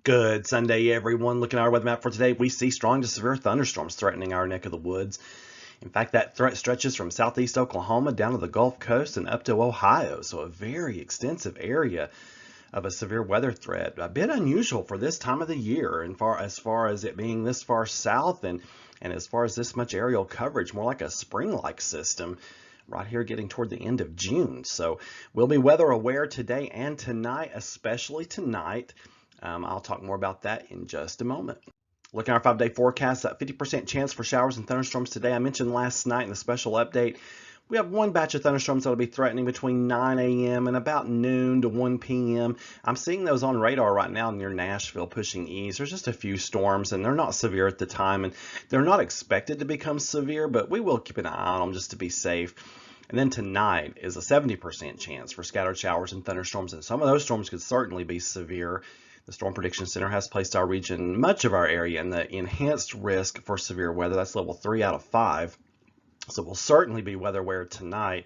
Good Sunday, everyone. Looking at our weather map for today, we see strong to severe thunderstorms threatening our neck of the woods. In fact, that threat stretches from southeast Oklahoma down to the Gulf Coast and up to Ohio, so a very extensive area of a severe weather threat. A bit unusual for this time of the year, and as far as it being this far south and as far as this much aerial coverage, more like a spring-like system right here getting toward the end of June. So we'll be weather aware today and tonight, especially tonight. I'll talk more about that in just a moment. Looking at our 5-day forecast, that 50% chance for showers and thunderstorms today. I mentioned last night in the special update, we have one batch of thunderstorms that will be threatening between 9 a.m. and about noon to 1 p.m. I'm seeing those on radar right now near Nashville pushing east. There's just a few storms and they're not severe at the time, and they're not expected to become severe, but we will keep an eye on them just to be safe. And then tonight is a 70% chance for scattered showers and thunderstorms, and some of those storms could certainly be severe. The Storm Prediction Center has placed our region, much of our area, in the enhanced risk for severe weather. That's level 3 out of 5. So we'll certainly be weather aware tonight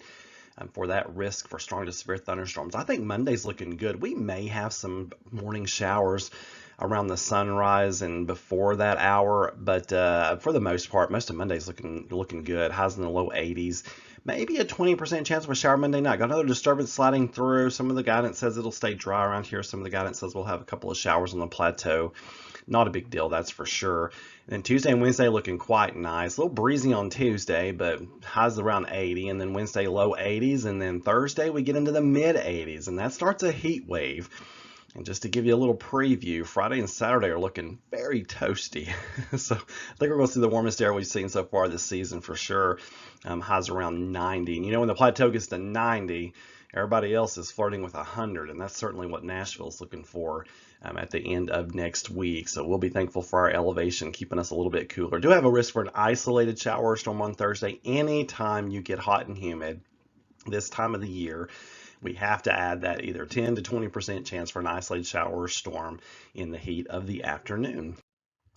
for that risk for strong to severe thunderstorms. I think Monday's looking good. We may have some morning showers around the sunrise and before that hour, but for the most part, most of Monday's looking good. Highs in the low 80s. Maybe a 20% chance of a shower Monday night. Got another disturbance sliding through. Some of the guidance says it'll stay dry around here. Some of the guidance says we'll have a couple of showers on the plateau. Not a big deal, that's for sure. And then Tuesday and Wednesday looking quite nice. A little breezy on Tuesday, but highs around 80. And then Wednesday low 80s. And then Thursday we get into the mid 80s. And that starts a heat wave. And just to give you a little preview, Friday and Saturday are looking very toasty. So I think we're going to see the warmest air we've seen so far this season for sure. Highs around 90. And you know, when the plateau gets to 90, everybody else is flirting with 100. And that's certainly what Nashville's looking for at the end of next week. So we'll be thankful for our elevation, keeping us a little bit cooler. Do have a risk for an isolated shower or storm on Thursday. Anytime you get hot and humid this time of the year, we have to add that either 10 to 20% chance for an isolated shower or storm in the heat of the afternoon.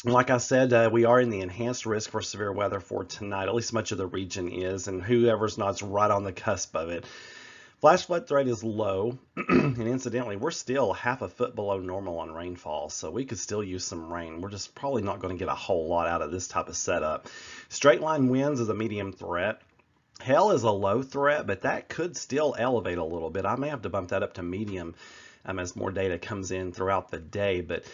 And like I said, we are in the enhanced risk for severe weather for tonight. At least much of the region is, and whoever's not's right on the cusp of it. Flash flood threat is low, and incidentally, we're still half a foot below normal on rainfall, so we could still use some rain. We're just probably not going to get a whole lot out of this type of setup. Straight line winds is a medium threat. Hail is a low threat, but that could still elevate a little bit. I may have to bump that up to medium as more data comes in throughout the day. But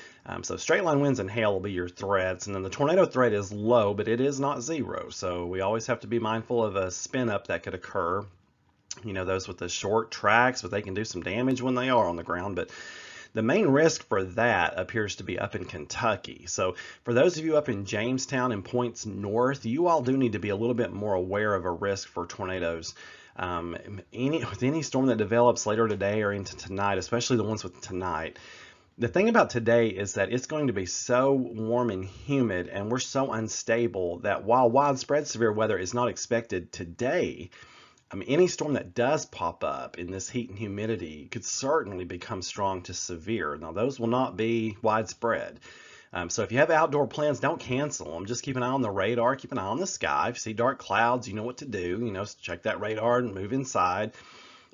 so straight line winds and hail will be your threats. And then the tornado threat is low, but it is not zero. So we always have to be mindful of a spin up that could occur. You know, those with the short tracks, but they can do some damage when they are on the ground. But the main risk for that appears to be up in Kentucky. So for those of you up in Jamestown and points north, you all do need to be a little bit more aware of a risk for tornadoes. With any storm that develops later today or into tonight, especially the ones with tonight, the thing about today is that it's going to be so warm and humid, and we're so unstable that while widespread severe weather is not expected today, any storm that does pop up in this heat and humidity could certainly become strong to severe. Now, those will not be widespread. So if you have outdoor plans, don't cancel them. Just keep an eye on the radar, keep an eye on the sky. If you see dark clouds, you know what to do. You know, check that radar and move inside.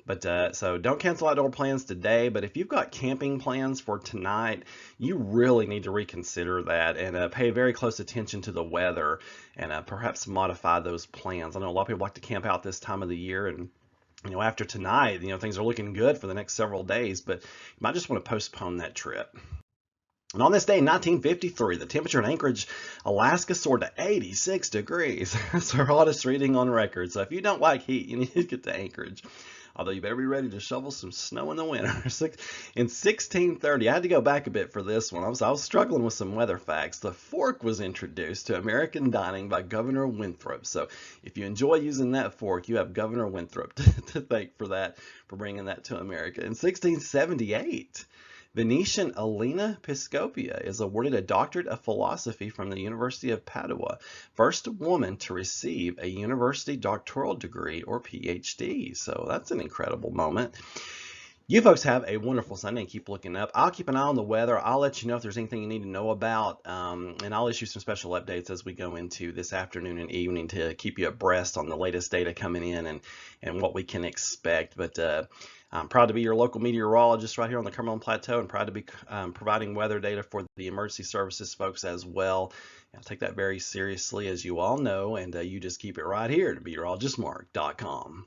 But so don't cancel outdoor plans today. But if you've got camping plans for tonight, you really need to reconsider that and pay very close attention to the weather and perhaps modify those plans. I know a lot of people like to camp out this time of the year, and after tonight, things are looking good for the next several days, but you might just want to postpone that trip. And on this day in 1953, the temperature in Anchorage, Alaska soared to 86 degrees. That's our hottest reading on record. So if you don't like heat, you need to get to Anchorage. Although you better be ready to shovel some snow in the winter. In 1630, I had to go back a bit for this one. I was struggling with some weather facts. The fork was introduced to American dining by Governor Winthrop. So if you enjoy using that fork, you have Governor Winthrop to thank for that, for bringing that to America. In 1678, Venetian Elena Piscopia is awarded a doctorate of philosophy from the University of Padua, first woman to receive a university doctoral degree or PhD. So that's an incredible moment. You folks have a wonderful Sunday and keep looking up. I'll keep an eye on the weather. I'll let you know if there's anything you need to know about, and I'll issue some special updates as we go into this afternoon and evening to keep you abreast on the latest data coming in and what we can expect. But I'm proud to be your local meteorologist right here on the Cumberland Plateau, and proud to be providing weather data for the emergency services folks as well. I take that very seriously, as you all know, and you just keep it right here to meteorologistmark.com.